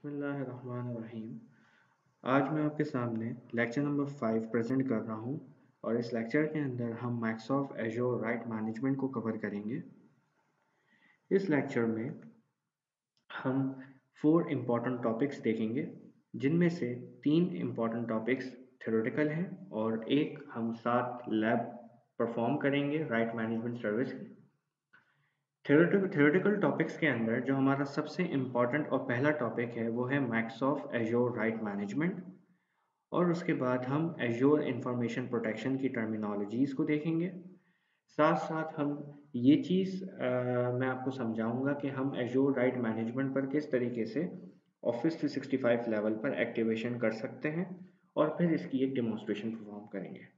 बिस्मिल्लाहिर्रहमानिर्रहीम। आज मैं आपके सामने लेक्चर नंबर 5 प्रेजेंट कर रहा हूँ और इस लेक्चर के अंदर हम माइक्रोसॉफ्ट एजोर राइट मैनेजमेंट को कवर करेंगे। इस लेक्चर में हम 4 इम्पॉर्टेंट टॉपिक्स देखेंगे, जिनमें से 3 इम्पॉर्टेंट टॉपिक्स थ्योरेटिकल हैं और एक हम 7 लैब परफॉर्म करेंगे राइट मैनेजमेंट सर्विस की। थ्योरेटिकल टॉपिक्स के अंदर जो हमारा सबसे इम्पॉर्टेंट और पहला टॉपिक है वो है माइक्रोसॉफ्ट एजोर राइट मैनेजमेंट, और उसके बाद हम एजोर इंफॉर्मेशन प्रोटेक्शन की टर्मिनोलॉजीज़ को देखेंगे। साथ साथ हम ये चीज़ मैं आपको समझाऊंगा कि हम एजोर राइट मैनेजमेंट पर किस तरीके से ऑफिस 365 लेवल पर एक्टिवेशन कर सकते हैं, और फिर इसकी एक डेमोन्स्ट्रेशन परफॉर्म करेंगे।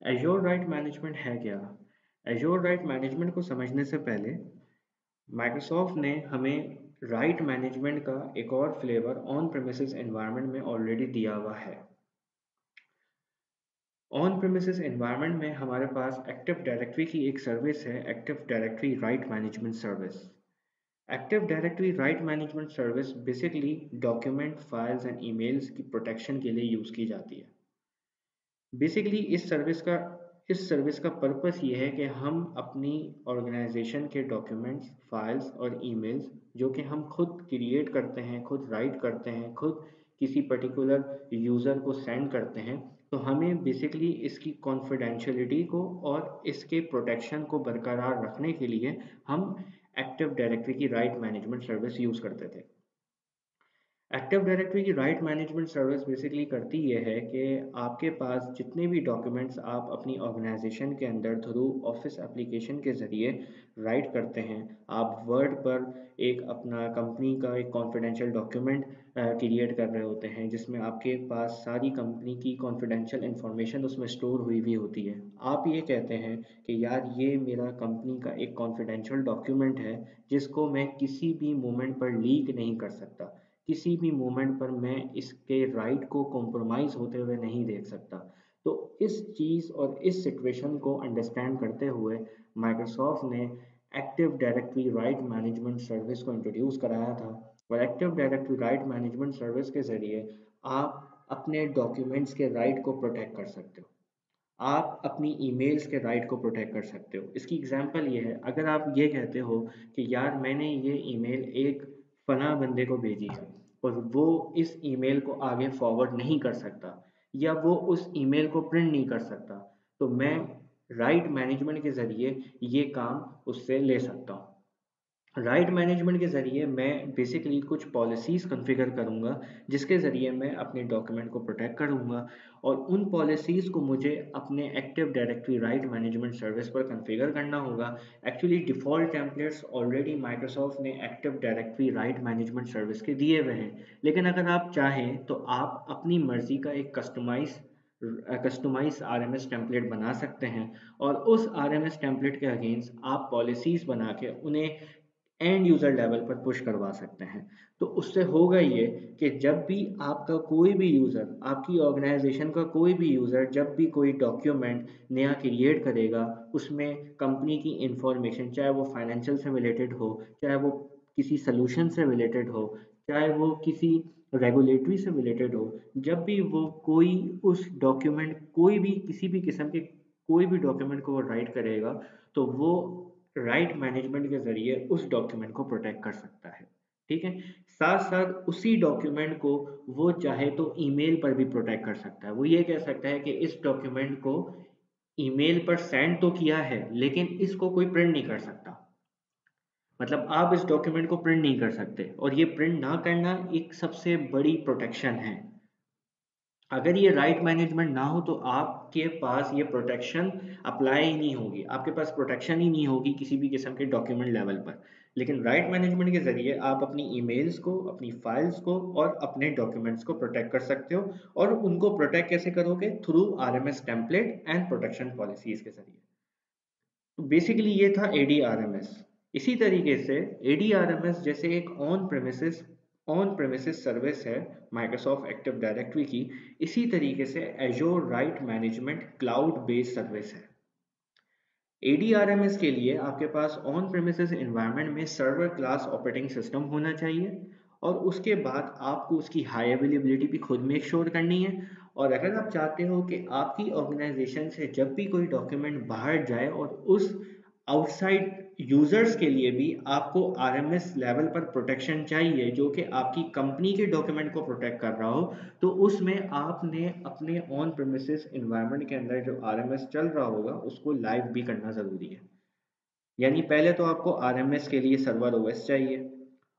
एजोर राइट मैनेजमेंट है क्या? एजोर राइट मैनेजमेंट को समझने से पहले माइक्रोसॉफ्ट ने हमें राइट मैनेजमेंट का एक और फ्लेवर ऑन प्रेमिसेस एनवायरनमेंट में ऑलरेडी दिया हुआ है। ऑन प्रेमिसेस एनवायरनमेंट में हमारे पास एक्टिव डायरेक्टरी की एक सर्विस है, active directory right management service. Active directory right management service basically document, files and emails की प्रोटेक्शन के लिए यूज़ की जाती है। बेसिकली इस सर्विस का पर्पस ये है कि हम अपनी ऑर्गेनाइजेशन के डॉक्यूमेंट्स, फाइल्स और ईमेल्स जो कि हम खुद क्रिएट करते हैं, खुद राइट करते हैं, खुद किसी पर्टिकुलर यूज़र को सेंड करते हैं, तो हमें बेसिकली इसकी कॉन्फिडेंशियलिटी को और इसके प्रोटेक्शन को बरकरार रखने के लिए हम एक्टिव डायरेक्टरी की राइट मैनेजमेंट सर्विस यूज़ करते थे। एक्टिव डायरेक्टरी की राइट मैनेजमेंट सर्विस बेसिकली करती ये है कि आपके पास जितने भी डॉक्यूमेंट्स आप अपनी ऑर्गेनाइजेशन के अंदर थ्रू ऑफिस एप्लीकेशन के ज़रिए राइट करते हैं, आप वर्ड पर एक अपना कंपनी का एक कॉन्फिडेंशियल डॉक्यूमेंट क्रिएट कर रहे होते हैं, जिसमें आपके पास सारी कंपनी की कॉन्फिडेंशियल इंफॉर्मेशन उसमें स्टोर हुई भी होती है। आप ये कहते हैं कि यार ये मेरा कंपनी का एक कॉन्फिडेंशियल डॉक्यूमेंट है, जिसको मैं किसी भी मोमेंट पर लीक नहीं कर सकता, किसी भी मोमेंट पर मैं इसके राइट को कॉम्प्रोमाइज़ होते हुए नहीं देख सकता। तो इस चीज़ और इस सिचुएशन को अंडरस्टैंड करते हुए माइक्रोसॉफ्ट ने active directory right management service को इंट्रोड्यूस कराया था। और active directory right management service के ज़रिए आप अपने डॉक्यूमेंट्स के राइट को प्रोटेक्ट कर सकते हो, आप अपनी ईमेल्स के राइट को प्रोटेक्ट कर सकते हो। इसकी एग्जांपल ये है, अगर आप ये कहते हो कि यार मैंने ये ईमेल एक फला बंदे को भेजी है और वो इस ईमेल को आगे फॉरवर्ड नहीं कर सकता, या वो उस ईमेल को प्रिंट नहीं कर सकता, तो मैं राइट मैनेजमेंट के ज़रिए ये काम उससे ले सकता हूँ। राइट मैनेजमेंट के ज़रिए मैं बेसिकली कुछ पॉलिसीज़ कॉन्फ़िगर करूँगा, जिसके ज़रिए मैं अपने डॉक्यूमेंट को प्रोटेक्ट करूँगा, और उन पॉलिसीज़ को मुझे अपने active directory right management service पर कॉन्फ़िगर करना होगा। Actually default templates already Microsoft ने active directory right management service के दिए हुए हैं, लेकिन अगर आप चाहें तो आप अपनी मर्ज़ी का एक कस्टमाइज आरएमएस टेम्पलेट बना सकते हैं, और उस आरएमएस टेम्पलेट के अगेंस्ट आप पॉलिसीज़ बना के उन्हें एंड यूज़र लेवल पर पुश करवा सकते हैं। तो उससे होगा ये कि जब भी आपका कोई भी यूज़र, आपकी ऑर्गेनाइजेशन का कोई भी यूज़र जब भी कोई डॉक्यूमेंट नया क्रिएट करेगा, उसमें कंपनी की इंफॉर्मेशन, चाहे वो फाइनेंशियल से रिलेटेड हो, चाहे वो किसी सोल्यूशन से रिलेटेड हो, चाहे वो किसी रेगुलेटरी से रिलेटेड हो, जब भी वो कोई उस डॉक्यूमेंट, कोई भी किसी भी किस्म के कोई भी डॉक्यूमेंट को वो राइट करेगा, तो वो राइट मैनेजमेंट के ज़रिए उस डॉक्यूमेंट को प्रोटेक्ट कर सकता है। ठीक है? साथ साथ उसी डॉक्यूमेंट को वो चाहे तो ईमेल पर भी प्रोटेक्ट कर सकता है। वो ये कह सकता है कि इस डॉक्यूमेंट को ईमेल पर सेंड तो किया है, लेकिन इसको कोई प्रिंट नहीं कर सकता। मतलब आप इस डॉक्यूमेंट को प्रिंट नहीं कर सकते, और ये प्रिंट ना करना एक सबसे बड़ी प्रोटेक्शन है। अगर ये राइट मैनेजमेंट ना हो तो आपके पास ये प्रोटेक्शन अप्लाई ही नहीं होगी, आपके पास प्रोटेक्शन ही नहीं होगी किसी भी किस्म के डॉक्यूमेंट लेवल पर। लेकिन राइट मैनेजमेंट के ज़रिए आप अपनी ईमेल्स को, अपनी फाइल्स को और अपने डॉक्यूमेंट्स को प्रोटेक्ट कर सकते हो, और उनको प्रोटेक्ट कैसे करोगे? Through RMS template and protection policies के ज़रिए। तो बेसिकली ये था एडीआरएमएस। इसी तरीके से एडीआरएमएस जैसे एक ऑन प्रेमिसेस सर्विस है माइक्रोसॉफ्ट एक्टिव डायरेक्टरी की, इसी तरीके से एजोर right management cloud based service है। ADRMS के लिए आपके पास ऑन प्रेमिसेस एनवायरनमेंट में सर्वर क्लास ऑपरेटिंग सिस्टम होना चाहिए और उसके बाद आपको उसकी हाई अवेलेबिलिटी भी खुद मेक श्योर करनी है। और अगर आप चाहते हो कि आपकी ऑर्गेनाइजेशन से जब भी कोई डॉक्यूमेंट बाहर जाए और उस आउटसाइड यूजर्स के लिए भी आपको आरएमएस लेवल पर प्रोटेक्शन चाहिए जो कि आपकी कंपनी के डॉक्यूमेंट को प्रोटेक्ट कर रहा हो, तो उसमें आपने अपने ऑन प्रेमिसेस एनवायरनमेंट के अंदर जो आरएमएस चल रहा होगा उसको लाइव भी करना ज़रूरी है। यानी पहले तो आपको आरएमएस के लिए सर्वर ओएस चाहिए,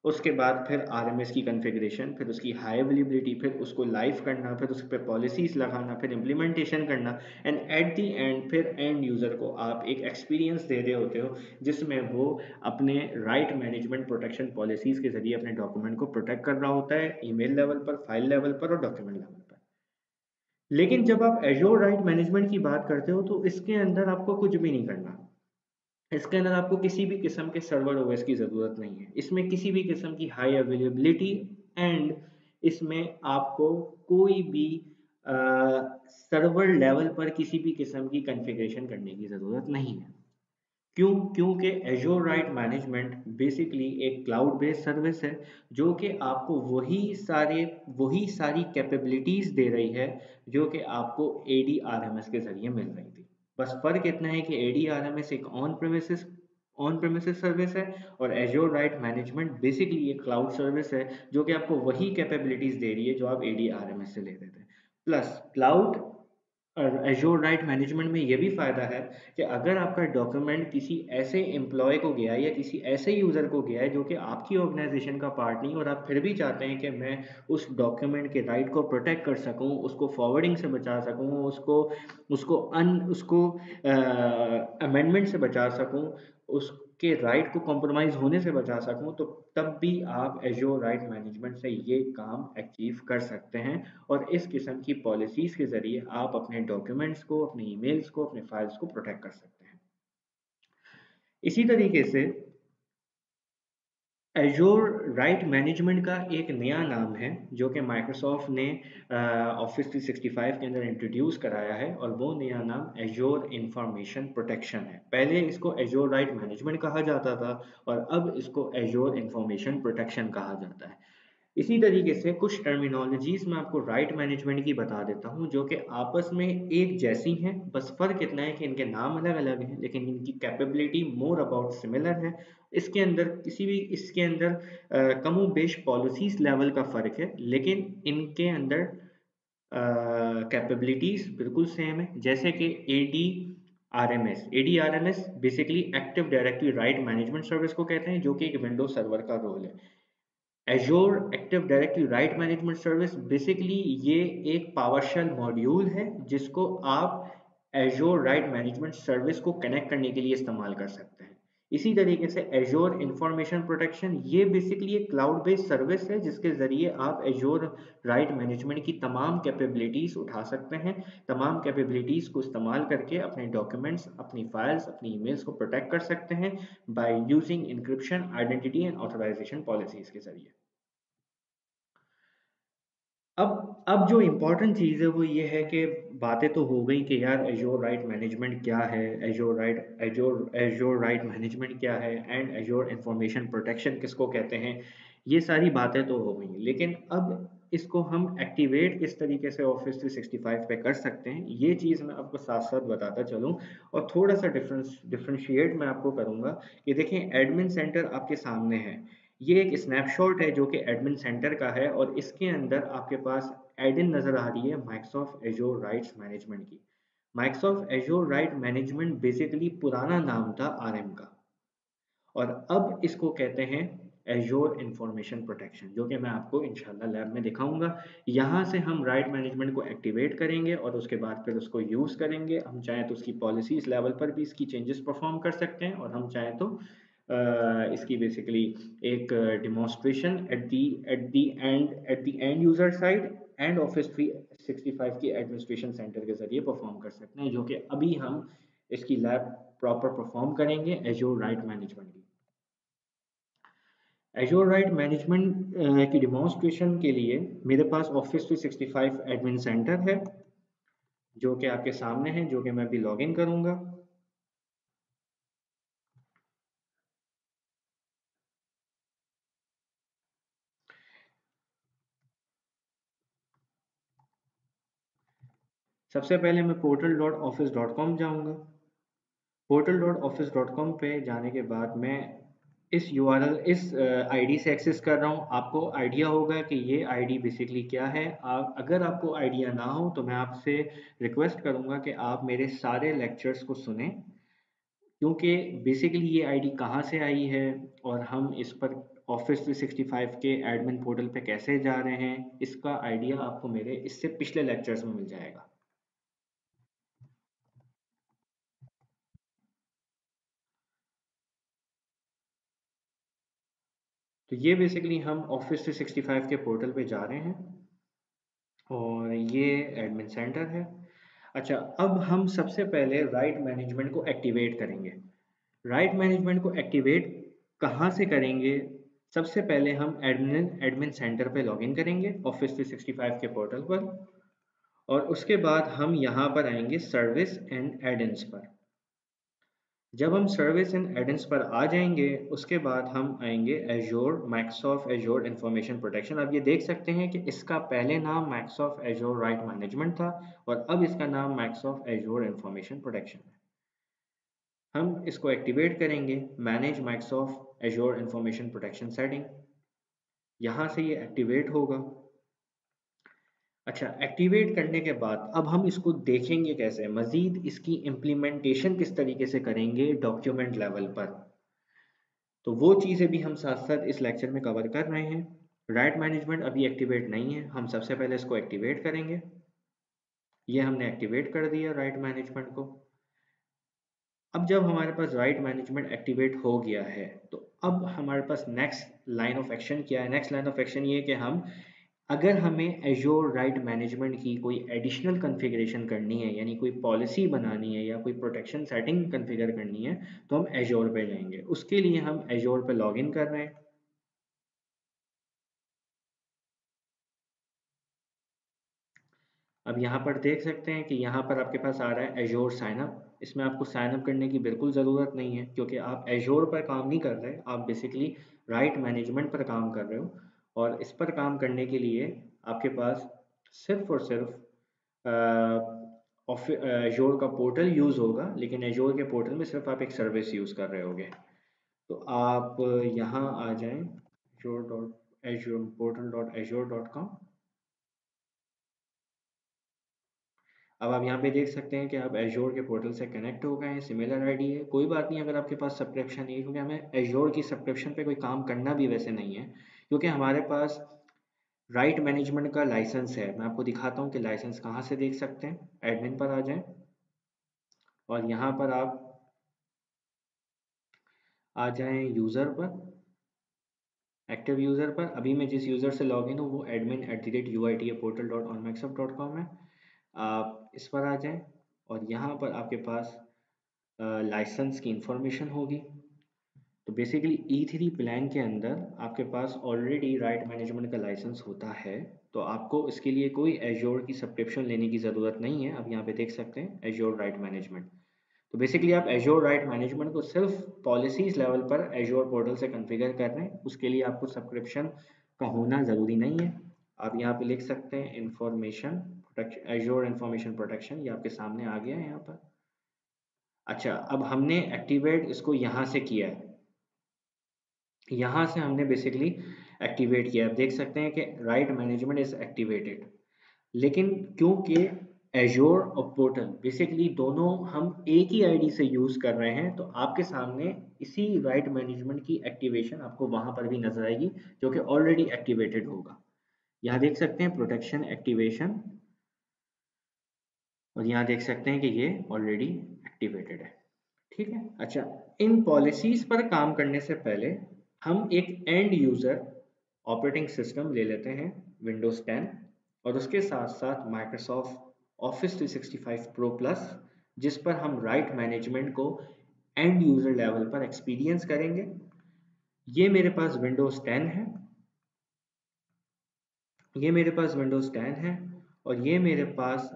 उसके बाद फिर आरएमएस की कॉन्फ़िगरेशन, फिर उसकी हाई अवेलेबिलिटी, फिर उसको लाइव करना, फिर उस पर पॉलिसीज लगाना, फिर इम्प्लीमेंटेशन करना, एंड एट द एंड फिर एंड यूज़र को आप एक एक्सपीरियंस दे रहे होते हो जिसमें वो अपने राइट मैनेजमेंट प्रोटेक्शन पॉलिसीज़ के ज़रिए अपने डॉक्यूमेंट को प्रोटेक्ट कर रहा होता है, ईमेल लेवल पर, फाइल लेवल पर और डॉक्यूमेंट लेवल पर। लेकिन जब आप एजोर राइट मैनेजमेंट की बात करते हो तो इसके अंदर आपको कुछ भी नहीं करना। इसके अंदर आपको किसी भी किस्म के सर्वर ओएस की ज़रूरत नहीं है, इसमें किसी भी किस्म की हाई अवेलेबिलिटी एंड इसमें आपको कोई भी सर्वर लेवल पर किसी भी किस्म की कॉन्फ़िगरेशन करने की ज़रूरत नहीं है। क्यों? क्योंकि एजोर राइट मैनेजमेंट बेसिकली एक क्लाउड बेस्ड सर्विस है जो कि आपको वही सारी कैपेबिलिटीज़ दे रही है जो कि आपको ADRMS के ज़रिए मिल रही थी। बस फ़र्क इतना है कि ADRMS एक ऑन प्रेमिसेस सर्विस है और एजोर राइट मैनेजमेंट बेसिकली एक क्लाउड सर्विस है जो कि आपको वही कैपेबिलिटीज़ दे रही है जो आप ADRMS से ले रहे थे। प्लस क्लाउड और एजोर राइट मैनेजमेंट में ये भी फ़ायदा है कि अगर आपका डॉक्यूमेंट किसी ऐसे एम्प्लॉय को गया है या किसी ऐसे यूज़र को गया है जो कि आपकी ऑर्गेनाइजेशन का पार्ट नहीं, और आप फिर भी चाहते हैं कि मैं उस डॉक्यूमेंट के राइट को प्रोटेक्ट कर सकूं, उसको फॉरवर्डिंग से बचा सकूं, उसको अमेंडमेंट से बचा सकूं, उसके राइट को कॉम्प्रोमाइज़ होने से बचा सकूं, तो तब भी आप एजोर राइट मैनेजमेंट से ये काम अचीव कर सकते हैं। और इस किस्म की पॉलिसीज़ के ज़रिए आप अपने डॉक्यूमेंट्स को, अपने ईमेल्स को, अपने फाइल्स को प्रोटेक्ट कर सकते हैं। इसी तरीके से एजोर राइट मैनेजमेंट का एक नया नाम है जो कि माइक्रोसॉफ्ट ने ऑफिस 365 के अंदर इंट्रोड्यूस कराया है, और वो नया नाम एजोर इंफॉर्मेशन प्रोटेक्शन है। पहले इसको एजोर राइट मैनेजमेंट कहा जाता था और अब इसको एजोर इंफॉर्मेशन प्रोटेक्शन कहा जाता है। इसी तरीके से कुछ टर्मिनोलॉजीज मैं आपको राइट मैनेजमेंट की बता देता हूँ जो कि आपस में एक जैसी हैं, बस फ़र्क इतना है कि इनके नाम अलग अलग हैं लेकिन इनकी कैपेबिलिटी मोर अबाउट सिमिलर है। इसके अंदर कमो बेश पॉलिसीज लेवल का फ़र्क है लेकिन इनके अंदर कैपेबिलिटीज बिल्कुल सेम है। जैसे कि ADRMS basically active directory right management service को कहते हैं जो कि एक विंडोज सर्वर का रोल है। एजोर active directory right management service basically ये एक पावरशेल मॉड्यूल है जिसको आप एजोर राइट मैनेजमेंट सर्विस को कनेक्ट करने के लिए इस्तेमाल कर सकते हैं। इसी तरीके से एजोर इंफॉर्मेशन प्रोटेक्शन ये बेसिकली एक क्लाउड बेस्ड सर्विस है जिसके ज़रिए आप एजोर राइट मैनेजमेंट की तमाम कैपेबिलिटीज़ उठा सकते हैं, तमाम कैपेबिलिटीज़ को इस्तेमाल करके अपने डॉक्यूमेंट्स, अपनी फाइल्स, अपनी ईमेल्स को प्रोटेक्ट कर सकते हैं by using encryption, identity and authorisation policies के ज़रिए। अब जो इम्पोर्टेंट चीज़ है वो ये है कि बातें तो हो गई कि यार एजोर राइट मैनेजमेंट क्या है, एजोर राइट मैनेजमेंट क्या है एंड एजोर इंफॉर्मेशन प्रोटेक्शन किसको कहते हैं। ये सारी बातें तो हो गई लेकिन अब इसको हम एक्टिवेट किस तरीके से ऑफिस 365 पे कर सकते हैं ये चीज़ मैं आपको साथ साथ बताता चलूँ। और थोड़ा सा डिफ्रेंशिएट मैं आपको करूँगा कि देखें एडमिन सेंटर आपके सामने है। ये एक स्नैपशॉट है जो कि एडमिन सेंटर का है और इसके अंदर आपके पास एडइन नज़र आ रही है माइक्रोसॉफ्ट एजोर राइट्स मैनेजमेंट की। माइक्रोसॉफ्ट एजोर राइट मैनेजमेंट बेसिकली पुराना नाम था आरएम का और अब इसको कहते हैं एजोर इंफॉर्मेशन प्रोटेक्शन, जो कि मैं आपको इंशाल्लाह लैब में दिखाऊंगा। यहाँ से हम राइट मैनेजमेंट को एक्टिवेट करेंगे और उसके बाद फिर उसको यूज़ करेंगे। हम चाहें तो उसकी पॉलिसीज़ लेवल पर भी इसकी चेंजेस परफॉर्म कर सकते हैं और हम चाहें तो इसकी बेसिकली एक demonstration at the end user side and office 365 की एडमिनिस्ट्रेशन सेंटर के ज़रिए परफॉर्म कर सकते हैं, जो कि अभी हम इसकी लैब प्रॉपर परफॉर्म करेंगे एजोर राइट मैनेजमेंट की। एजोर राइट मैनेजमेंट की डिमॉन्स्ट्रेशन के लिए मेरे पास ऑफिस 365 एडमिन सेंटर है जो कि आपके सामने है, जो कि मैं अभी लॉगिन करूंगा। सबसे पहले मैं portal.office.com जाऊंगा। portal.office.com पे जाने के बाद मैं इस यूआरएल इस आईडी से एक्सेस कर रहा हूँ। आपको आइडिया होगा कि ये आईडी बेसिकली क्या है। अगर आपको आइडिया ना हो तो मैं आपसे रिक्वेस्ट करूँगा कि आप मेरे सारे लेक्चर्स को सुने, क्योंकि बेसिकली ये आईडी कहाँ से आई है और हम इस पर ऑफिस 365 के एडमिन पोर्टल पे कैसे जा रहे हैं, इसका आइडिया आपको मेरे इससे पिछले लेक्चर्स में मिल जाएगा। तो ये बेसिकली हम ऑफिस 365 के पोर्टल पे जा रहे हैं और ये एडमिन सेंटर है। अच्छा, अब हम सबसे पहले राइट मैनेजमेंट को एक्टिवेट करेंगे। राइट मैनेजमेंट को एक्टिवेट कहाँ से करेंगे? सबसे पहले हम एडमिन एडमिन सेंटर पे लॉगिन करेंगे ऑफिस 365 के पोर्टल पर, और उसके बाद हम यहाँ पर आएंगे सर्विस एंड एडेंस पर। जब हम सर्विस एंड एडेंस पर आ जाएंगे उसके बाद हम आएंगे एजोर माइक्रोसॉफ्ट एजोर इंफॉर्मेशन प्रोटेक्शन। अब ये देख सकते हैं कि इसका पहले नाम माइक्रोसॉफ्ट एजोर राइट मैनेजमेंट था और अब इसका नाम माइक्रोसॉफ्ट एजोर इंफॉर्मेशन प्रोटेक्शन है। हम इसको एक्टिवेट करेंगे, manage Microsoft एजोर information protection setting. यहाँ से ये एक्टिवेट होगा। अच्छा, एक्टिवेट करने के बाद अब हम इसको देखेंगे कैसे, मज़ीद इसकी इम्प्लीमेंटेशन किस तरीके से करेंगे डॉक्यूमेंट लेवल पर। तो वो चीज़ें भी हम साथ साथ इस लेक्चर में कवर कर रहे हैं। राइट मैनेजमेंट अभी एक्टिवेट नहीं है, हम सबसे पहले इसको एक्टिवेट करेंगे। ये हमने एक्टिवेट कर दिया राइट मैनेजमेंट को। अब जब हमारे पास राइट मैनेजमेंट एक्टिवेट हो गया है तो अब हमारे पास नेक्स्ट लाइन ऑफ एक्शन क्या है? नेक्स्ट लाइन ऑफ एक्शन ये है कि हम, अगर हमें एजोर राइट मैनेजमेंट की कोई एडिशनल कॉन्फ़िगरेशन करनी है, यानी कोई पॉलिसी बनानी है या कोई प्रोटेक्शन सेटिंग कॉन्फ़िगर करनी है, तो हम एजोर पे जाएंगे। उसके लिए हम एजोर पे लॉगिन कर रहे हैं। अब यहाँ पर देख सकते हैं कि यहाँ पर आपके पास आ रहा है एजोर साइनअप। इसमें आपको साइनअप करने की बिल्कुल ज़रूरत नहीं है, क्योंकि आप एजोर पर काम नहीं कर रहे, आप बेसिकली राइट मैनेजमेंट पर काम कर रहे हो। और इस पर काम करने के लिए आपके पास सिर्फ और सिर्फ एजोर का पोर्टल यूज़ होगा, लेकिन एजोर के पोर्टल में सिर्फ आप एक सर्विस यूज़ कर रहे होगे। तो आप यहाँ आ जाएं, portal.azure.com। अब आप यहाँ पे देख सकते हैं कि आप एजोर के पोर्टल से कनेक्ट हो गए हैं, सिमिलर आईडी है। कोई बात नहीं अगर आपके पास सब्सक्रिप्शन नहीं है, क्योंकि हमें एजोर की सब्सक्रिप्शन पे कोई काम करना भी वैसे नहीं है, क्योंकि हमारे पास राइट मैनेजमेंट का लाइसेंस है। मैं आपको दिखाता हूँ कि लाइसेंस कहाँ से देख सकते हैं। एडमिन पर आ जाएं और यहाँ पर आप आ जाएं यूज़र पर, एक्टिव यूज़र पर। अभी मैं जिस यूज़र से लॉगिन हूँ वो admin@uitaportal.onmaxup.com है। आप इस पर आ जाएं और यहाँ पर आपके पास लाइसेंस की इंफॉर्मेशन होगी। तो बेसिकली E3 प्लान के अंदर आपके पास ऑलरेडी राइट मैनेजमेंट का लाइसेंस होता है, तो आपको इसके लिए कोई एजोर की सब्सक्रिप्शन लेने की ज़रूरत नहीं है। अब यहाँ पे देख सकते हैं एजोर राइट मैनेजमेंट। तो बेसिकली आप एजोर राइट मैनेजमेंट को सिर्फ पॉलिसीज लेवल पर एजोर पोर्टल से कॉन्फ़िगर कर रहे हैं, उसके लिए आपको सब्सक्रिप्शन का होना ज़रूरी नहीं है। आप यहाँ पे लिख सकते हैं इंफॉर्मेशन प्रोटेक्शन, एजोर इंफॉर्मेशन प्रोटेक्शन, ये आपके सामने आ गया है यहाँ पर। अच्छा, अब हमने एक्टिवेट इसको यहाँ से किया है, यहाँ से हमने बेसिकली एक्टिवेट किया। आप देख सकते हैं कि राइट मैनेजमेंट इज एक्टिवेटेड। लेकिन क्योंकि एजोर और पोर्टल बेसिकली दोनों हम एक ही आईडी से यूज़ कर रहे हैं, तो आपके सामने इसी राइट मैनेजमेंट की एक्टिवेशन आपको वहाँ पर भी नजर आएगी, जो कि ऑलरेडी एक्टिवेटेड होगा। यहाँ देख सकते हैं प्रोटेक्शन एक्टिवेशन, और यहाँ देख सकते हैं कि ये ऑलरेडी एक्टिवेटेड है। ठीक है। अच्छा, इन पॉलिसीज पर काम करने से पहले हम एक एंड यूज़र ऑपरेटिंग सिस्टम ले लेते हैं, विंडोज़ 10, और उसके साथ साथ माइक्रोसॉफ्ट ऑफिस 365 प्रो प्लस, जिस पर हम राइट मैनेजमेंट को एंड यूज़र लेवल पर एक्सपीरियंस करेंगे। ये मेरे पास विंडोज़ 10 है, ये मेरे पास विंडोज़ 10 है, और ये मेरे पास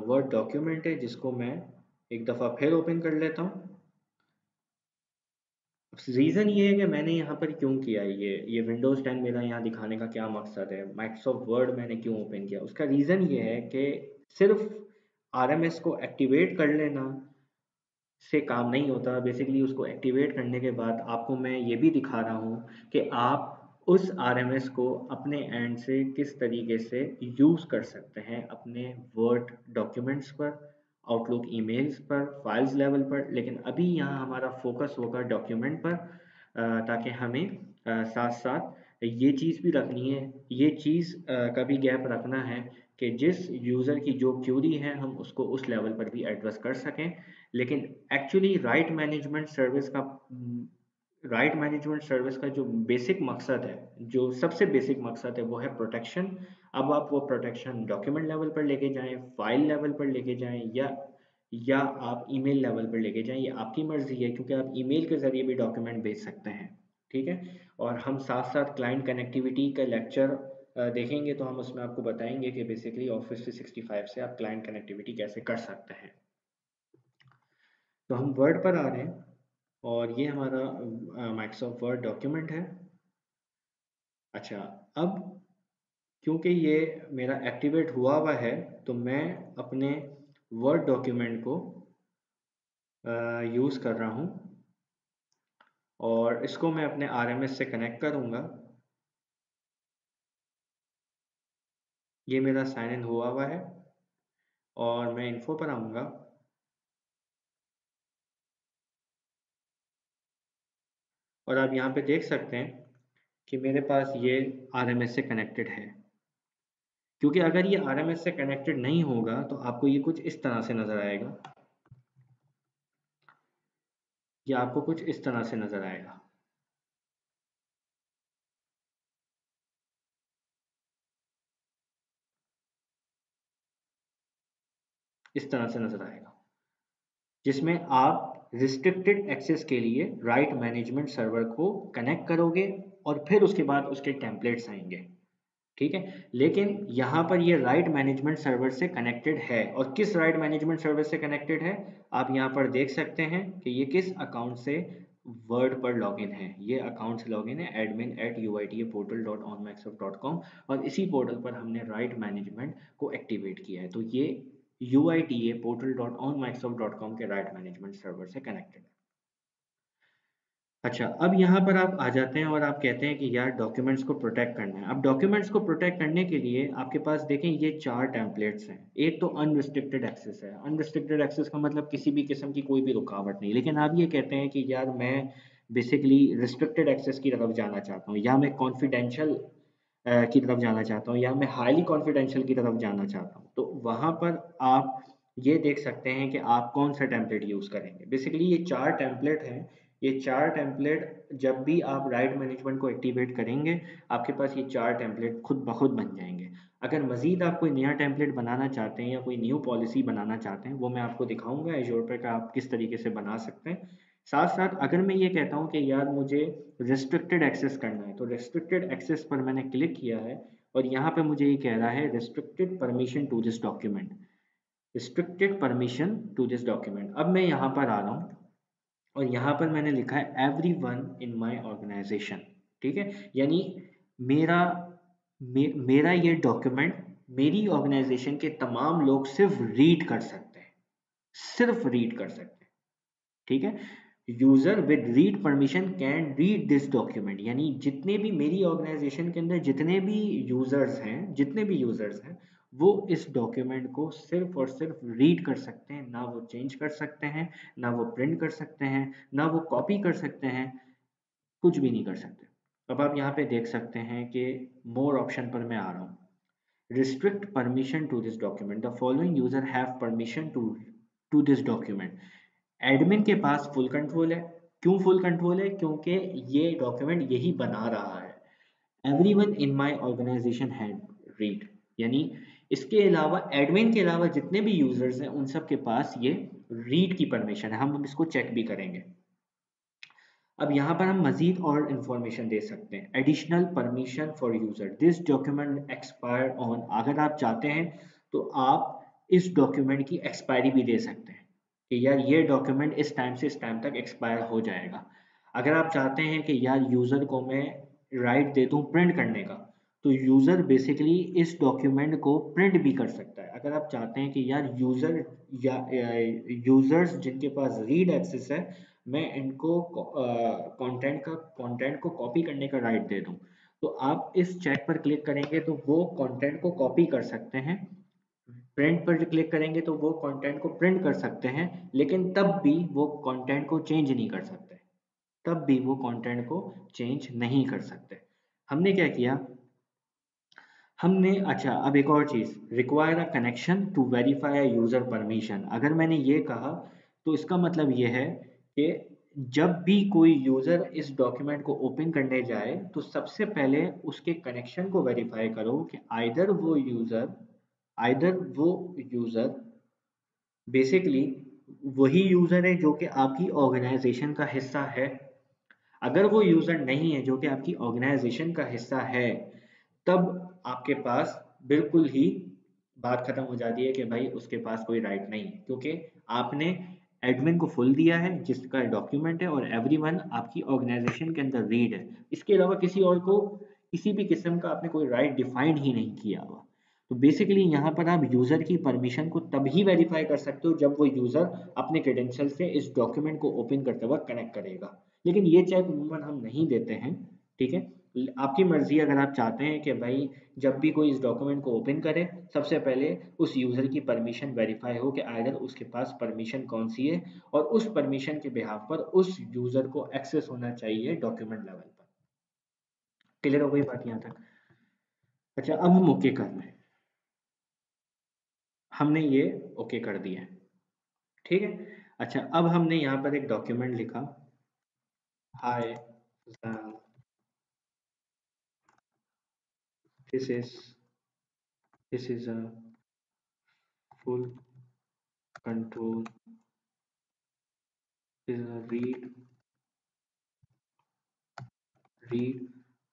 वर्ड डॉक्यूमेंट है, जिसको मैं एक दफ़ा फिर ओपन कर लेता हूँ। रीज़न ये है कि मैंने यहाँ पर क्यों किया है, ये विंडोज़ 10 मेरा यहाँ दिखाने का क्या मकसद है, माइक्रोसॉफ्ट वर्ड मैंने क्यों ओपन किया, उसका रीज़न ये है कि सिर्फ आरएमएस को एक्टिवेट कर लेना से काम नहीं होता। बेसिकली उसको एक्टिवेट करने के बाद आपको मैं ये भी दिखा रहा हूँ कि आप उस आरएमएस को अपने एंड से किस तरीके से यूज़ कर सकते हैं अपने वर्ड डॉक्यूमेंट्स पर, आउटलुक ईमेल्स पर, फाइल्स लेवल पर। लेकिन अभी यहाँ हमारा फोकस होगा डॉक्यूमेंट पर, ताकि हमें साथ साथ ये चीज़ भी रखनी है, ये चीज़ का भी गैप रखना है कि जिस यूज़र की जो क्यूरी है हम उसको उस लेवल पर भी एड्रेस कर सकें। लेकिन एक्चुअली राइट मैनेजमेंट सर्विस का जो बेसिक मकसद है, जो सबसे बेसिक मकसद है, वो है प्रोटेक्शन। अब आप वो प्रोटेक्शन डॉक्यूमेंट लेवल पर लेके जाएं, फाइल लेवल पर लेके जाएं, या आप ईमेल लेवल पर लेके जाएं, ये आपकी मर्जी है, क्योंकि आप ईमेल के जरिए भी डॉक्यूमेंट भेज सकते हैं। ठीक है। और हम साथ साथ क्लाइंट कनेक्टिविटी का लेक्चर देखेंगे, तो हम उसमें आपको बताएंगे कि बेसिकली ऑफिस 365 से आप क्लाइंट कनेक्टिविटी कैसे कर सकते हैं। तो हम वर्ड पर आ रहे हैं और ये हमारा माइक्रोसॉफ्ट वर्ड डॉक्यूमेंट है। अच्छा, अब क्योंकि ये मेरा एक्टिवेट हुआ हुआ है, तो मैं अपने वर्ड डॉक्यूमेंट को यूज़ कर रहा हूँ और इसको मैं अपने आरएमएस से कनेक्ट करूँगा। ये मेरा साइन इन हुआ हुआ है और मैं इन्फो पर आऊँगा। और आप यहाँ पे देख सकते हैं कि मेरे पास ये आरएमएस से कनेक्टेड है। क्योंकि अगर ये आरएमएस से कनेक्टेड नहीं होगा तो आपको ये कुछ इस तरह से नज़र आएगा। ये आपको कुछ इस तरह से नज़र आएगा। इस तरह से नज़र आएगा, जिसमें आप रिस्ट्रिक्टेड एक्सेस के लिए राइट मैनेजमेंट सर्वर को कनेक्ट करोगे और फिर उसके बाद उसके टेम्पलेट्स आएंगे। ठीक है। लेकिन यहाँ पर ये राइट मैनेजमेंट सर्वर से कनेक्टेड है। और किस राइट मैनेजमेंट सर्वर से कनेक्टेड है, आप यहाँ पर देख सकते हैं कि ये किस अकाउंट से वर्ड पर लॉगिन है। ये अकाउंट से लॉगिन है admin@uitaportal.onmicrosoft.com, और इसी पोर्टल पर हमने राइट मैनेजमेंट को एक्टिवेट किया है। तो ये uitaportal.onmicrosoft.com के राइट मैनेजमेंट सर्वर से कनेक्टेड है। अच्छा, अब यहाँ पर आप आ जाते हैं और आप कहते हैं कि यार डॉक्यूमेंट्स को प्रोटेक्ट करना है। अब डॉक्यूमेंट्स को प्रोटेक्ट करने के लिए आपके पास देखें ये 4 टेम्पलेट्स हैं। एक तो अनरिस्ट्रिक्टेड एक्सेस है। अनरिस्ट्रिक्टेड एक्सेस का मतलब किसी भी किस्म की कोई भी रुकावट नहीं। लेकिन आप ये कहते हैं कि यार मैं बेसिकली रिस्ट्रिक्टेड एक्सेस की तरफ जाना चाहता हूँ, या मैं कॉन्फिडेंशियल की तरफ जाना चाहता हूँ, या मैं हाईली कॉन्फिडेंशियल की तरफ जाना चाहता हूँ। तो वहाँ पर आप ये देख सकते हैं कि आप कौन सा टेम्पलेट यूज़ करेंगे। बेसिकली ये 4 टेम्पलेट हैं। ये 4 टेम्पलेट जब भी आप राइट मैनेजमेंट को एक्टिवेट करेंगे, आपके पास ये 4 टेम्पलेट खुद ब खुद बन जाएंगे। अगर मज़ीद आप कोई नया टेम्पलेट बनाना चाहते हैं या कोई न्यू पॉलिसी बनाना चाहते हैं, वो मैं आपको दिखाऊंगा एज़्योर पे का आप किस तरीके से बना सकते हैं। साथ साथ अगर मैं ये कहता हूँ कि यार मुझे रिस्ट्रिक्टेड एक्सेस करना है, तो रिस्ट्रिक्टेड एक्सेस पर मैंने क्लिक किया है और यहाँ पे मुझे ये कह रहा है restricted permission to this document, restricted permission to this document. अब मैं यहाँ पर आ रहा हूँ और यहाँ पर मैंने लिखा है एवरीवन इन माय ऑर्गेनाइजेशन। ठीक है। यानी मेरा मेरा ये डॉक्यूमेंट मेरी ऑर्गेनाइजेशन के तमाम लोग सिर्फ रीड कर सकते हैं, सिर्फ रीड कर सकते हैं। ठीक है। User with read permission can read this document, यानी जितने भी मेरी ऑर्गेनाइजेशन के अंदर जितने भी यूजर्स हैं वो इस डॉक्यूमेंट को सिर्फ और सिर्फ रीड कर सकते हैं। ना वो चेंज कर सकते हैं, ना वो प्रिंट कर सकते हैं, ना वो कॉपी कर सकते हैं, कुछ भी नहीं कर सकते। अब आप यहाँ पे देख सकते हैं कि मोर ऑप्शन पर मैं आ रहा हूँ। restrict permission to this document, the following user have permission to this document। Admin के पास फुल कंट्रोल है। क्यों फुल कंट्रोल है? क्योंकि ये डॉक्यूमेंट यही बना रहा है। Everyone in my organisation had read, यानी इसके अलावा एडमिन के अलावा जितने भी यूजर्स हैं उन सब के पास ये रीड की परमिशन है। हम इसको चेक भी करेंगे। अब यहाँ पर हम मजीद और इंफॉर्मेशन दे सकते हैं। Additional permission for user, this document expire on, अगर आप चाहते हैं तो आप इस डॉक्यूमेंट की एक्सपायरी भी दे सकते हैं कि यार ये डॉक्यूमेंट इस टाइम से इस टाइम तक एक्सपायर हो जाएगा। अगर आप चाहते हैं कि यार यूजर को मैं राइट दे दूं प्रिंट करने का, तो यूज़र बेसिकली इस डॉक्यूमेंट को प्रिंट भी कर सकता है। अगर आप चाहते हैं कि यार यूज़र या यूज़र्स जिनके पास रीड एक्सेस है, मैं इनको कंटेंट को कॉपी करने का राइट दे दूं, तो आप इस चेक पर क्लिक करेंगे तो वो कंटेंट को कॉपी कर सकते हैं। प्रिंट पर क्लिक करेंगे तो वो कंटेंट को प्रिंट कर सकते हैं, लेकिन तब भी वो कंटेंट को चेंज नहीं कर सकते। तब भी वो कंटेंट को चेंज नहीं कर सकते। हमने क्या किया, हमने अच्छा अब एक और चीज़, require a connection to verify a user permission. अगर मैंने ये कहा तो इसका मतलब ये है कि जब भी कोई यूज़र इस डॉक्यूमेंट को ओपन करने जाए तो सबसे पहले उसके कनेक्शन को वेरीफाई करो कि आइदर वो यूज़र बेसिकली वही यूज़र है जो कि आपकी ऑर्गेनाइजेशन का हिस्सा है। अगर वो यूज़र नहीं है जो कि आपकी ऑर्गेनाइजेशन का हिस्सा है, तब आपके पास बिल्कुल ही बात खत्म हो जाती है कि भाई उसके पास कोई राइट नहीं है, क्योंकि आपने एडमिन को फुल दिया है जिसका डॉक्यूमेंट है, और एवरीवन आपकी ऑर्गेनाइजेशन के अंदर रीड है। इसके अलावा किसी और को किसी भी किस्म का आपने कोई राइट डिफाइंड ही नहीं किया हुआ। तो बेसिकली यहाँ पर आप यूज़र की परमिशन को तभी वेरीफाई कर सकते हो जब वो यूज़र अपने क्रेडेंशियल से इस डॉक्यूमेंट को ओपन करते वक्त कनेक्ट करेगा। लेकिन ये चेक अमूमन हम नहीं देते हैं, ठीक है। आपकी मर्जी, अगर आप चाहते हैं कि भाई जब भी कोई इस डॉक्यूमेंट को ओपन करे सबसे पहले उस यूज़र की परमिशन वेरीफाई हो कि आइदर उसके पास परमिशन कौन सी है, और उस परमिशन के बिहाफ पर उस यूज़र को एक्सेस होना चाहिए डॉक्यूमेंट लेवल पर। क्लियर हो गई बात यहाँ तक? अच्छा, अब हम ओके कर रहे हैं। हमने ये ओके कर दिया है, ठीक है। अच्छा, अब हमने यहाँ पर एक डॉक्यूमेंट लिखा, hi this is this is a full control is a read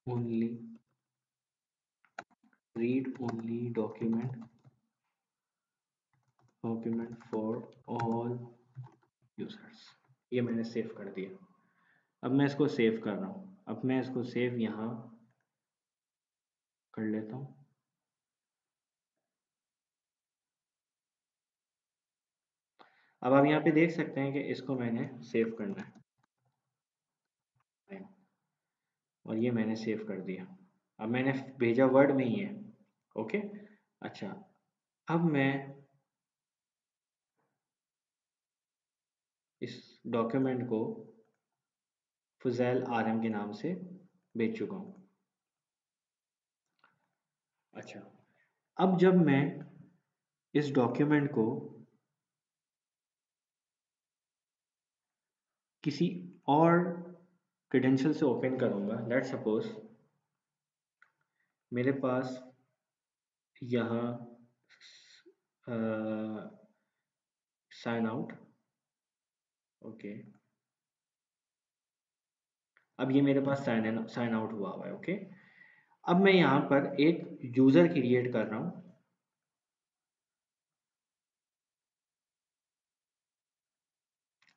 only read only document for all users। ये मैंने सेव कर दिया। अब मैं इसको सेव कर रहा हूँ। अब मैं इसको सेव यहाँ कर लेता हूँ। अब आप यहाँ पे देख सकते हैं कि इसको मैंने सेव करना है, और ये मैंने सेव कर दिया। अब मैंने भेजा वर्ड में ही है, ओके। अच्छा, अब मैं इस डॉक्यूमेंट को फुजैल आरएम के नाम से भेज चुका हूँ। अच्छा, अब जब मैं इस डॉक्यूमेंट को किसी और क्रेडेंशियल से ओपन करूंगा, लेट्स सपोज मेरे पास यहाँ साइन आउट, ओके। अब ये मेरे पास साइन आउट हुआ हुआ है, ओके। अब मैं यहाँ पर एक यूज़र क्रिएट कर रहा हूँ,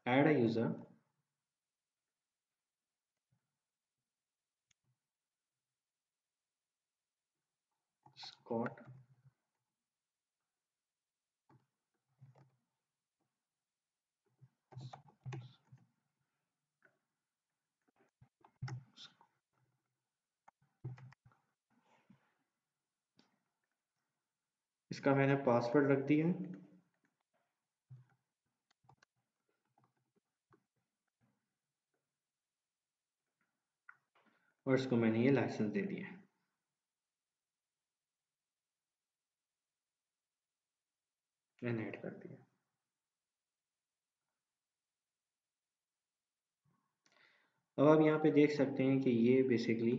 ऐड अ यूज़र, स्कॉट। इसका मैंने पासवर्ड रख दिया है, और इसको मैंने ये लाइसेंस दे दिया है, मैंने ऐड कर दिया। अब आप यहाँ पे देख सकते हैं कि ये basically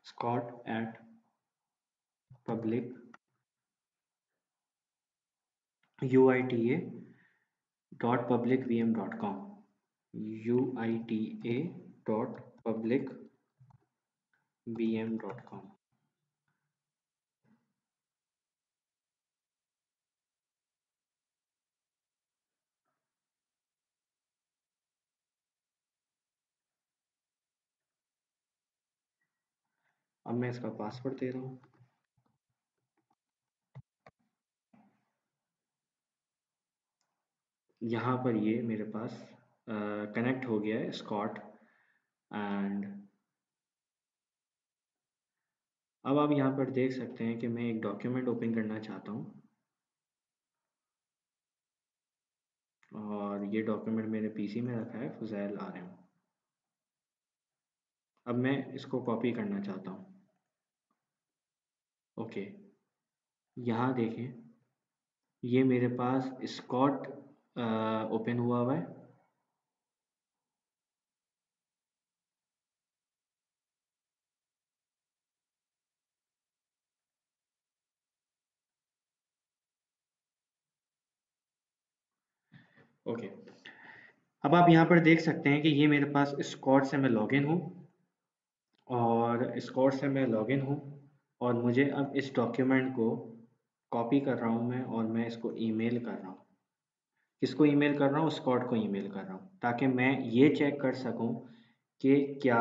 Scott at public UITA dot public VM.com, UITA dot public bm.com। अब मैं इसका पासवर्ड दे रहा हूँ। यहाँ पर ये मेरे पास कनेक्ट हो गया है स्कॉट। एंड अब आप यहाँ पर देख सकते हैं कि मैं एक डॉक्यूमेंट ओपन करना चाहता हूँ, और ये डॉक्यूमेंट मेरे पीसी में रखा है, फुज़ैल आरएम। अब मैं इसको कॉपी करना चाहता हूँ। ओके, यहाँ देखें, ये मेरे पास स्कॉट ओपन हुआ हुआ है। ओके, अब आप यहाँ पर देख सकते हैं कि ये मेरे पास स्कॉट से मैं लॉगिन हूँ, और स्कॉट से मैं लॉगिन हूँ, और मुझे अब इस डॉक्यूमेंट को कॉपी कर रहा हूँ मैं, और मैं इसको ईमेल कर रहा हूँ। किसको ईमेल कर रहा हूँ? स्कॉट को ईमेल कर रहा हूँ, ताकि मैं ये चेक कर सकूँ कि क्या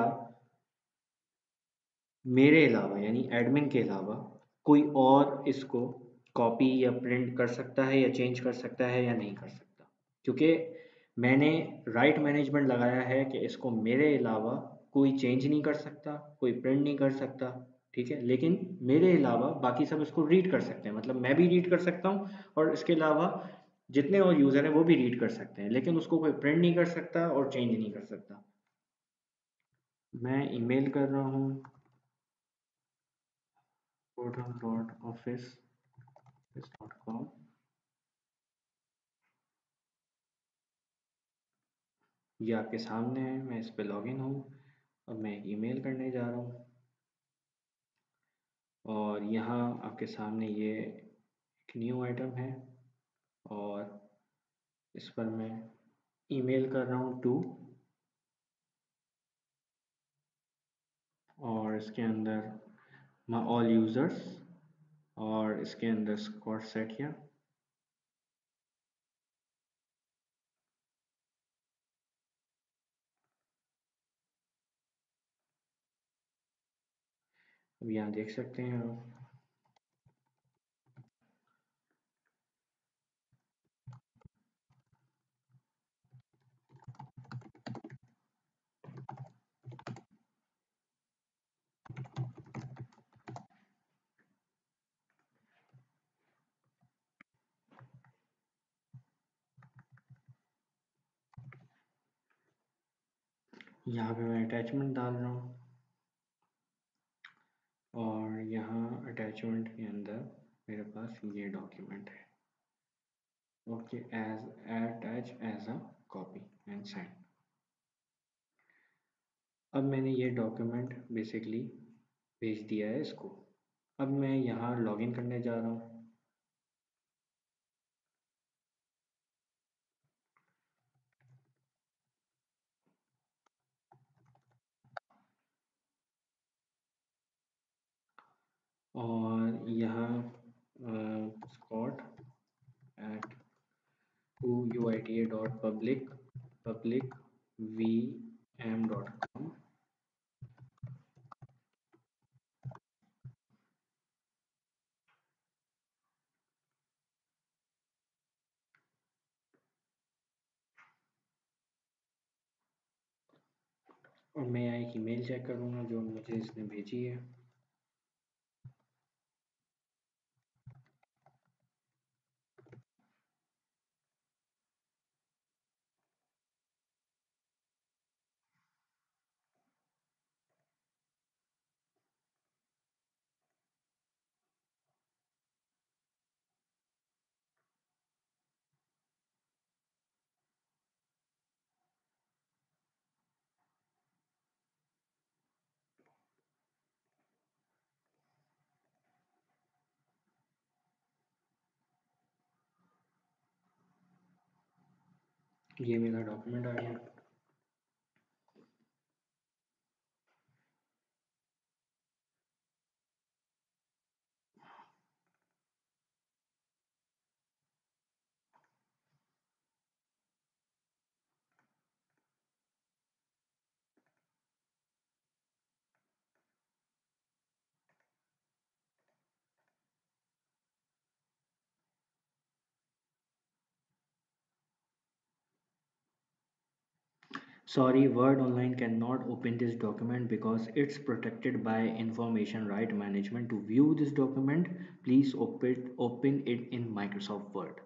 मेरे अलावा, यानी एडमिन के अलावा, कोई और इसको कॉपी या प्रिंट कर सकता है या चेंज कर सकता है या नहीं कर सकता। क्योंकि मैंने राइट मैनेजमेंट लगाया है कि इसको मेरे अलावा कोई चेंज नहीं कर सकता, कोई प्रिंट नहीं कर सकता, ठीक है। लेकिन मेरे अलावा बाकी सब इसको रीड कर सकते हैं, मतलब मैं भी रीड कर सकता हूँ, और इसके अलावा जितने और यूज़र हैं वो भी रीड कर सकते हैं, लेकिन उसको कोई प्रिंट नहीं कर सकता और चेंज नहीं कर सकता। मैं ईमेल कर रहा हूँ portal.office.com। ये आपके सामने है, मैं इस पे लॉगिन हूँ। अब मैं एक ईमेल करने जा रहा हूँ, और यहाँ आपके सामने ये एक न्यू आइटम है, और इस पर मैं ईमेल कर रहा हूँ टू, और इसके अंदर माय ऑल यूज़र्स, और इसके अंदर स्क्वाड सेट किया। अब यहाँ देख सकते हैं आप, यहाँ पे मैं अटैचमेंट डाल रहा हूँ, और यहाँ अटैचमेंट के अंदर मेरे पास ये डॉक्यूमेंट है। Okay, as attach as a copy and send. अब मैंने ये डॉक्यूमेंट बेसिकली भेज दिया है इसको। अब मैं यहाँ लॉगिन करने जा रहा हूँ, और यहाँ स्कॉट एट uita.public vm.com। और मैं यहाँ एक ईमेल चेक करूँगा जो मुझे इसने भेजी है। ये मेरा डॉक्यूमेंट आ गया। Sorry, Word Online cannot open this document because it's protected by information right management. To view this document, please open it in Microsoft Word.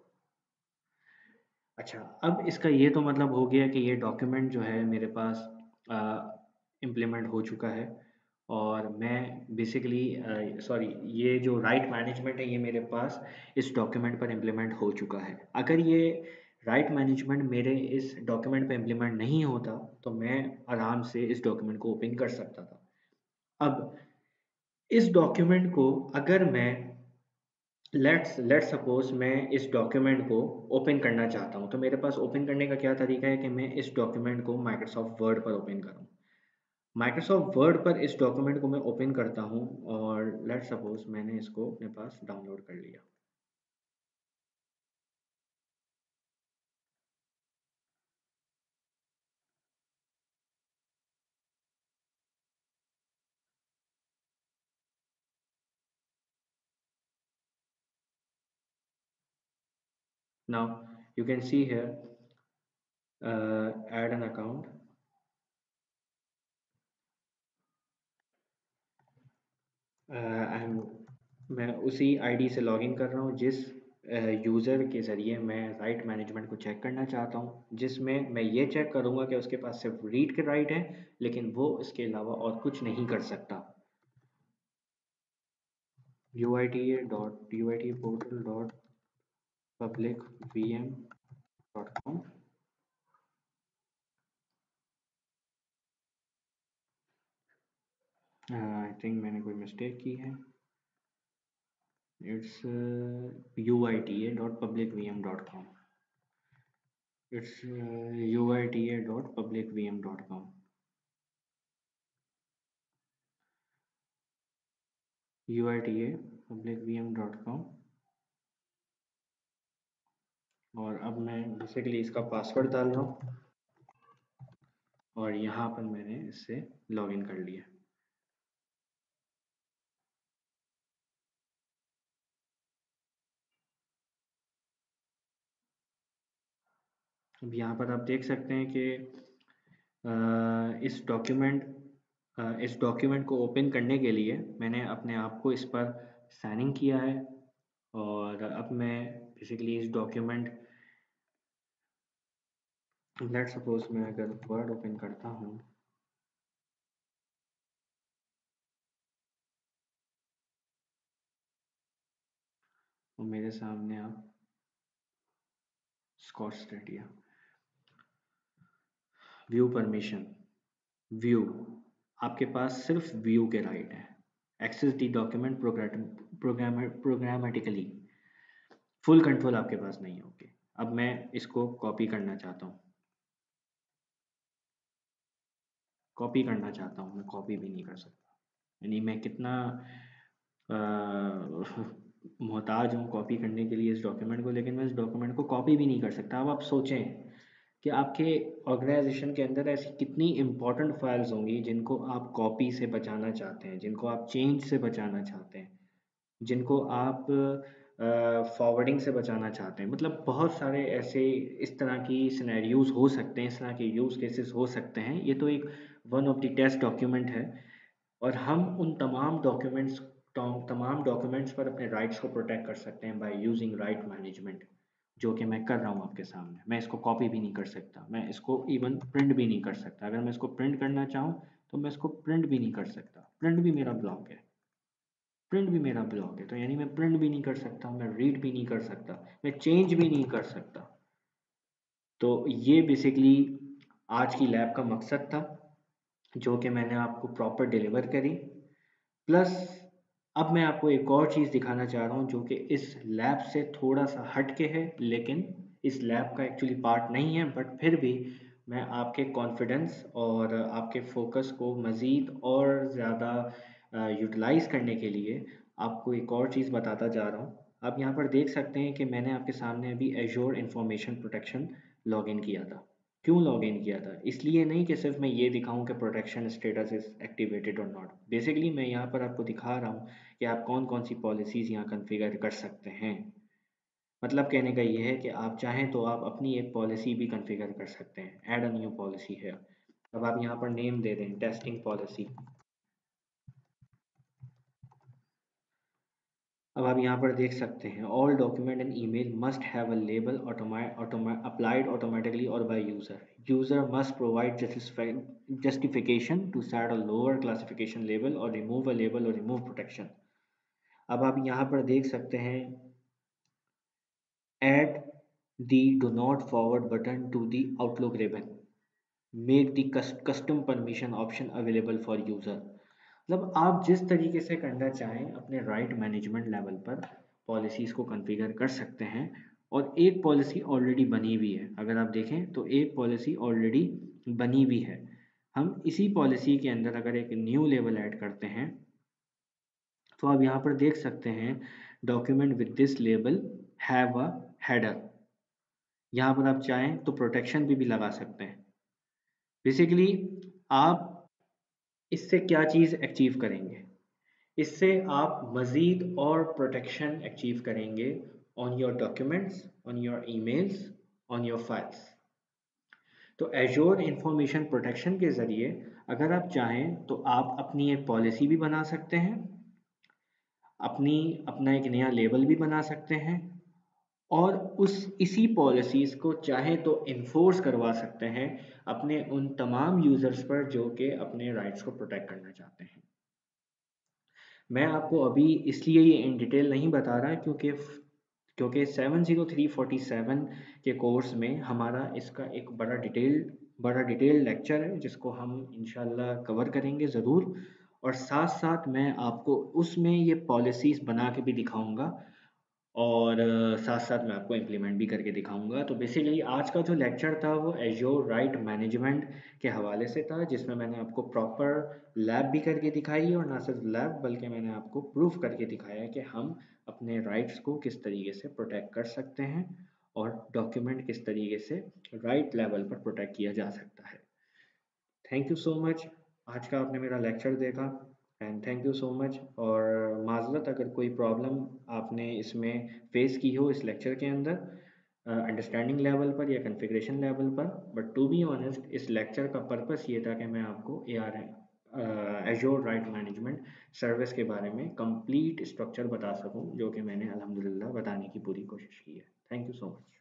अच्छा, अब इसका ये तो मतलब हो गया कि ये डॉक्यूमेंट जो है मेरे पास इम्प्लीमेंट हो चुका है और मैं बेसिकली सॉरी, ये जो राइट मैनेजमेंट है ये मेरे पास इस डॉक्यूमेंट पर इम्प्लीमेंट हो चुका है। अगर ये राइट मैनेजमेंट मेरे इस डॉक्यूमेंट पे इम्प्लीमेंट नहीं होता तो मैं आराम से इस डॉक्यूमेंट को ओपन कर सकता था। अब इस डॉक्यूमेंट को अगर मैं लेट्स सपोज मैं इस डॉक्यूमेंट को ओपन करना चाहता हूँ, तो मेरे पास ओपन करने का क्या तरीका है कि मैं इस डॉक्यूमेंट को माइक्रोसॉफ्ट वर्ड पर ओपन करूँ। माइक्रोसॉफ्ट वर्ड पर इस डॉक्यूमेंट को मैं ओपन करता हूँ और लेट्स सपोज मैंने इसको अपने पास डाउनलोड कर लिया। Now you can see here, add an account. मैं उसी आईडी से लॉगिन कर रहा हूँ जिस यूज़र के ज़रिए मैं राइट मैनेजमेंट को चेक करना चाहता हूँ, जिसमें मैं ये चेक करूँगा कि उसके पास सिर्फ रीड के राइट है लेकिन वो इसके अलावा और कुछ नहीं कर सकता। uitportal.publicvm.com। आई थिंक मैंने कोई मिस्टेक की है। It's uita.publicvm.com। It's uita.publicvm.com। uita.publicvm.com। और अब मैं बेसिकली इसका पासवर्ड डाल रहा हूँ और यहाँ पर मैंने इससे लॉगिन कर लिया। अब यहाँ पर आप देख सकते हैं कि इस डॉक्यूमेंट को ओपन करने के लिए मैंने अपने आप को इस पर साइन इन किया है और अब मैं बेसिकली इस डॉक्यूमेंट, लेट्स सपोज मैं अगर वर्ड ओपन करता हूँ तो मेरे सामने आप Scott Stadia view permission, view, आपके पास सिर्फ व्यू के राइट है। Access the document programmatically, full control आपके पास नहीं होगी। अब मैं इसको कॉपी करना चाहता हूँ, मैं कॉपी भी नहीं कर सकता। यानी मैं कितना अ, मोहताज हूँ कॉपी करने के लिए इस डॉक्यूमेंट को, लेकिन मैं इस डॉक्यूमेंट को कॉपी भी नहीं कर सकता। अब आप सोचें कि आपके ऑर्गेनाइजेशन के अंदर ऐसी कितनी इंपॉर्टेंट फाइल्स होंगी जिनको आप कॉपी से बचाना चाहते हैं, जिनको आप चेंज से बचाना चाहते हैं, जिनको आप फॉरवर्डिंग से बचाना चाहते हैं। मतलब बहुत सारे ऐसे इस तरह की सिनेरियोज हो सकते हैं, इस तरह के यूज़ केसेस हो सकते हैं। ये तो एक one of the test document है और हम उन तमाम डॉक्यूमेंट्स पर अपने राइट्स को प्रोटेक्ट कर सकते हैं बाय यूजिंग राइट मैनेजमेंट, जो कि मैं कर रहा हूँ आपके सामने। मैं इसको कॉपी भी नहीं कर सकता, मैं इसको इवन प्रिंट भी नहीं कर सकता। अगर मैं इसको प्रिंट करना चाहूँ तो मैं इसको प्रिंट भी नहीं कर सकता, प्रिंट भी मेरा ब्लॉक है, तो यानी मैं प्रिंट भी नहीं कर सकता, मैं रीड भी नहीं कर सकता, मैं चेंज भी नहीं कर सकता। तो ये बेसिकली आज की लैब का मकसद था, जो कि मैंने आपको प्रॉपर डिलीवर करी। प्लस अब मैं आपको एक और चीज़ दिखाना चाह रहा हूँ जो कि इस लैब से थोड़ा सा हट के है, लेकिन इस लैब का एक्चुअली पार्ट नहीं है, बट फिर भी मैं आपके कॉन्फिडेंस और आपके फोकस को मज़ीद और ज़्यादा यूटिलाइज़ करने के लिए आपको एक और चीज़ बताता जा रहा हूँ। आप यहाँ पर देख सकते हैं कि मैंने आपके सामने अभी एज्योर इंफॉर्मेशन प्रोटेक्शन लॉगिन किया था। क्यों लॉगिन किया था? इसलिए नहीं कि सिर्फ मैं ये दिखाऊं कि प्रोटेक्शन स्टेटस इज एक्टिवेटेड और नॉट। बेसिकली मैं यहाँ पर आपको दिखा रहा हूँ कि आप कौन कौन सी पॉलिसीज़ यहाँ कॉन्फ़िगर कर सकते हैं। मतलब कहने का ये है कि आप चाहें तो आप अपनी एक पॉलिसी भी कॉन्फ़िगर कर सकते हैं, ऐड अ न्यू पॉलिसी है। अब आप यहाँ पर नेम दे दें टेस्टिंग पॉलिसी। अब आप यहाँ पर देख सकते हैं all document and email must have a label applied automatically or by user. User must provide justification to set a lower classification label or remove a label or remove protection. अब आप यहाँ पर देख सकते हैं add the do not forward button to the Outlook ribbon. Make the custom permission option available for user. मतलब आप जिस तरीके से करना चाहें अपने राइट मैनेजमेंट लेवल पर पॉलिसीज़ को कॉन्फ़िगर कर सकते हैं। और एक पॉलिसी ऑलरेडी बनी हुई है, अगर आप देखें तो एक पॉलिसी ऑलरेडी बनी हुई है। हम इसी पॉलिसी के अंदर अगर एक न्यू लेवल ऐड करते हैं तो आप यहाँ पर देख सकते हैं document with this label have a header. यहाँ पर आप चाहें तो प्रोटेक्शन भी लगा सकते हैं। बेसिकली आप इससे क्या चीज़ अचीव करेंगे, इससे आप मज़ीद और प्रोटेक्शन अचीव करेंगे on your documents, on your emails, on your files. तो एजोर इंफॉर्मेशन प्रोटेक्शन के ज़रिए अगर आप चाहें तो आप अपनी एक पॉलिसी भी बना सकते हैं, अपना एक नया लेबल भी बना सकते हैं, और उस इसी पॉलिसीज़ को चाहे तो इन्फोर्स करवा सकते हैं अपने उन तमाम यूज़र्स पर जो कि अपने राइट्स को प्रोटेक्ट करना चाहते हैं। मैं आपको अभी इसलिए ये इन डिटेल नहीं बता रहा क्योंकि 70347 के कोर्स में हमारा इसका एक बड़ा डिटेल लेक्चर है जिसको हम इंशाल्लाह कवर करेंगे ज़रूर। और साथ साथ मैं आपको उसमें ये पॉलिसीज़ बना के भी दिखाऊंगा और साथ साथ मैं आपको इम्प्लीमेंट भी करके दिखाऊंगा। तो बेसिकली आज का जो लेक्चर था वो एजोर राइट मैनेजमेंट के हवाले से था, जिसमें मैंने आपको प्रॉपर लैब भी करके दिखाई और ना सिर्फ लैब बल्कि मैंने आपको प्रूफ करके दिखाया कि हम अपने राइट्स को किस तरीके से प्रोटेक्ट कर सकते हैं और डॉक्यूमेंट किस तरीके से राइट लेवल पर प्रोटेक्ट किया जा सकता है। थैंक यू सो मच, आज का आपने मेरा लेक्चर देखा and thank you so much. और माजरत अगर कोई प्रॉब्लम आपने इसमें फेस की हो इस लेक्चर के अंदर अंडरस्टैंडिंग लेवल पर या कॉन्फ़िगरेशन लेवल पर। बट टू बी ऑनेस्ट इस लेक्चर का पर्पस ये था कि मैं आपको एजोर राइट मैनेजमेंट सर्विस के बारे में कंप्लीट स्ट्रक्चर बता सकूं, जो कि मैंने अल्हम्दुलिल्लाह बताने की पूरी कोशिश की है। Thank you so much.